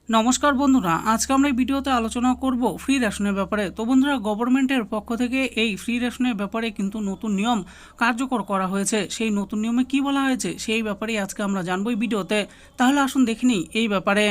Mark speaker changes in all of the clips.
Speaker 1: নমস্কার বন্ধুরা, আজকে আমরা এই ভিডিওতে আলোচনা করব ফ্রি রেশনের ব্যাপারে। তো বন্ধুরা, গভর্নমেন্টের পক্ষ থেকে এই ফ্রি রেশনের ব্যাপারে কিন্তু নতুন নিয়ম কার্যকর করা হয়েছে। সেই নতুন নিয়মে কি বলা হয়েছে সেই ব্যাপারেই আজকে আমরা জানবো এই ভিডিওতে। তাহলে আসুন দেখে নিই এই ব্যাপারে।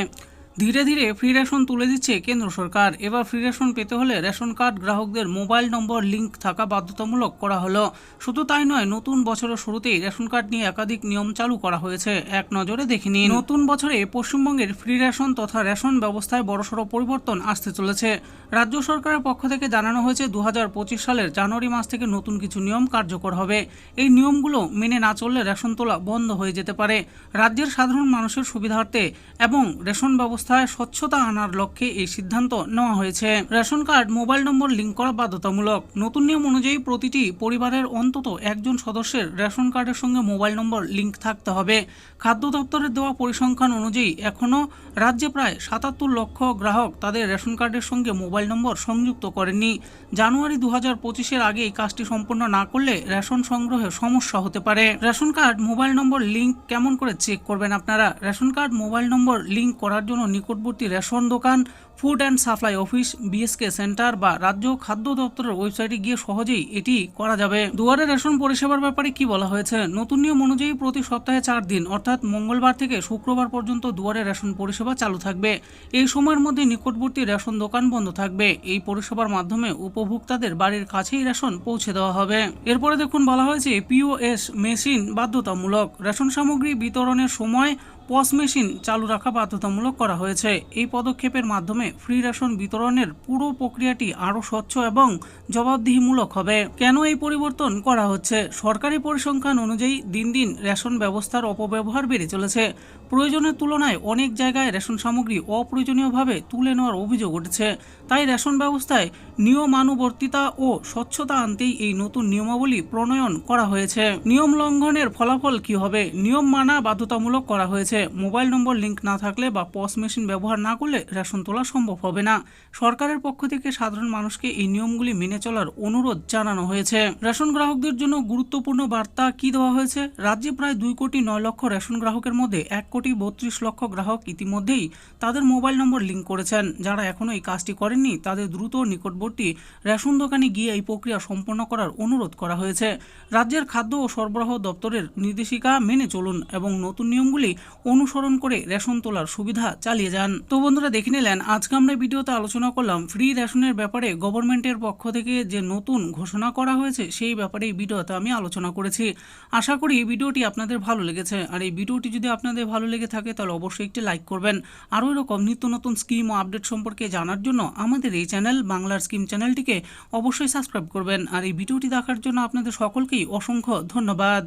Speaker 1: ধীরে ধীরে ফ্রি রেশন তুলে দিচ্ছে কেন্দ্র সরকার। এবার ফ্রি রেশন পেতে হলে রেশন কার্ড গ্রাহকদের মোবাইল নম্বর লিঙ্ক থাকা বাধ্যতামূলক করা হলো। শুধু তাই নয়, নতুন বছরের শুরুতেই রেশন কার্ড নিয়ে একাধিক নিয়ম চালু করা হয়েছে। এক নজরে দেখে নিন। নতুন বছরে পশ্চিমবঙ্গের ফ্রি রেশন তথা রেশন ব্যবস্থায় বড়সড় পরিবর্তন আসতে চলেছে। রাজ্য সরকারের পক্ষ থেকে জানানো হয়েছে 2025 সালের জানুয়ারি মাস থেকে নতুন কিছু নিয়ম কার্যকর হবে। এই নিয়মগুলো মেনে না চললে রেশন তোলা বন্ধ হয়ে যেতে পারে। রাজ্যের সাধারণ মানুষের সুবিধার্থে এবং রেশন ব্যবস্থায় স্বচ্ছতা আনার লক্ষ্যে এই সিদ্ধান্ত নেওয়া হয়েছে। রেশন কার্ড মোবাইল নম্বর লিঙ্ক করা বাধ্যতামূলক। নতুন নিয়ম অনুযায়ী প্রতিটি পরিবারের অন্তত একজন সদস্যের রেশন কার্ডের সঙ্গে মোবাইল নম্বর লিঙ্ক থাকতে হবে। খাদ্য দপ্তরের দেওয়া পরিসংখ্যান অনুযায়ী এখনও রাজ্যে প্রায় 77 লক্ষ গ্রাহক তাদের রেশন কার্ডের সঙ্গে মোবাইল নম্বর সংযুক্ত করেননি। জানুয়ারি 2025-এর আগে এই কাজটি সম্পন্ন না করলে রেশন সংগ্রহে সমস্যা হতে পারে। রেশন কার্ড মোবাইল নম্বর লিঙ্ক কেমন করে চেক করবেন আপনারা? রেশন কার্ড মোবাইল নম্বর লিঙ্ক করার জন্য নিকটবর্তী রেশন দোকান, food and supply office, BSK centre বা রাজ্য খাদ্য দপ্তরের ওয়েবসাইটে গিয়ে সহজেই এটি করা যাবে। দুয়ারে রেশন পরিষেবার ব্যাপারে কি বলা হয়েছে? নতুন নিয়ম অনুযায়ী প্রতি সপ্তাহে 4 দিন অর্থাৎ মঙ্গলবার থেকে শুক্রবার পর্যন্ত দুয়ারে রেশন পরিষেবা চালু থাকবে। এই সময়ের মধ্যে নিকটবর্তী রেশন দোকান বন্ধ থাকবে। এই পরিষেবার মাধ্যমে উপভোক্তাদের বাড়ির কাছেই রেশন পৌঁছে দেওয়া হবে। এরপরে দেখুন, বলা হয়েছে পিওএস মেশিন বাধ্যতামূলক। রেশন সামগ্রী বিতরণের সময় পস মেশিন চালু রাখা বাধ্যতামূলক করা হয়েছে। এই পদক্ষেপের মাধ্যমে ফ্রি রেশন বিতরণের পুরো প্রক্রিয়াটি আরও স্বচ্ছ এবং জবাবদিহিমূলক হবে। কেন এই পরিবর্তন করা হচ্ছে? সরকারি পরিসংখ্যান অনুযায়ী দিন দিন রেশন ব্যবস্থার অপব্যবহার বেড়ে চলেছে। প্রয়োজনের তুলনায় অনেক জায়গায় রেশন সামগ্রী অপ্রয়োজনীয়ভাবে তুলে নেওয়ার অভিযোগ উঠেছে। তাই রেশন ব্যবস্থায় নিয়মানুবর্তিতা ও স্বচ্ছতা আনতেই এই নতুন নিয়মাবলী প্রণয়ন করা হয়েছে। নিয়ম লঙ্ঘনের ফলাফল কি হবে? নিয়ম মানা বাধ্যতামূলক করা হয়েছে। মোবাইল নম্বর লিঙ্ক না থাকলে বা পস মেশিন ব্যবহার না করলে রেশন তোলা সম্ভব হবে না। সরকারের পক্ষ থেকে সাধারণ মানুষকে এই নিয়মগুলি মেনে চলার অনুরোধ জানানো হয়েছে। রেশন গ্রাহকদের জন্য গুরুত্বপূর্ণ বার্তা কি দেওয়া হয়েছে? রাজ্যে প্রায় 2,09,00,000 রেশন গ্রাহকের মধ্যে 1,32,00,000 গ্রাহক ইতিমধ্যেই তাদের মোবাইল নম্বর লিঙ্ক করেছেন। যারা এখনো এই কাজটি করেননি তাদের দ্রুত নিকটবর্তী রেশন দোকানে গিয়ে এই প্রক্রিয়া সম্পন্ন করার অনুরোধ করা হয়েছে। রাজ্যের খাদ্য ও সরবরাহ দপ্তরের নির্দেশিকা মেনে চলুন এবং নতুন নিয়মগুলি অনুসরণ করে রেশন তোলার সুবিধা চালিয়ে যান। তো বন্ধুরা, দেখে নিলেন আজকে আমরা ভিডিওতে আলোচনা করলাম ফ্রি রেশনের ব্যাপারে গভর্নমেন্টের পক্ষ থেকে যে নতুন ঘোষণা করা হয়েছে সেই ব্যাপারে এই ভিডিওতে আমি আলোচনা করেছি। আশা করি এই ভিডিওটি আপনাদের ভালো লেগেছে। আর এই ভিডিওটি যদি আপনাদের ভালো লেগে থাকে তাহলে অবশ্যই একটি লাইক করবেন। আরও এরকম নিত্য নতুন স্কিম ও আপডেট সম্পর্কে জানার জন্য আমাদের এই চ্যানেল বাংলার স্কিম চ্যানেলটিকে অবশ্যই সাবস্ক্রাইব করবেন। আর এই ভিডিওটি দেখার জন্য আপনাদের সকলকেই অসংখ্য ধন্যবাদ।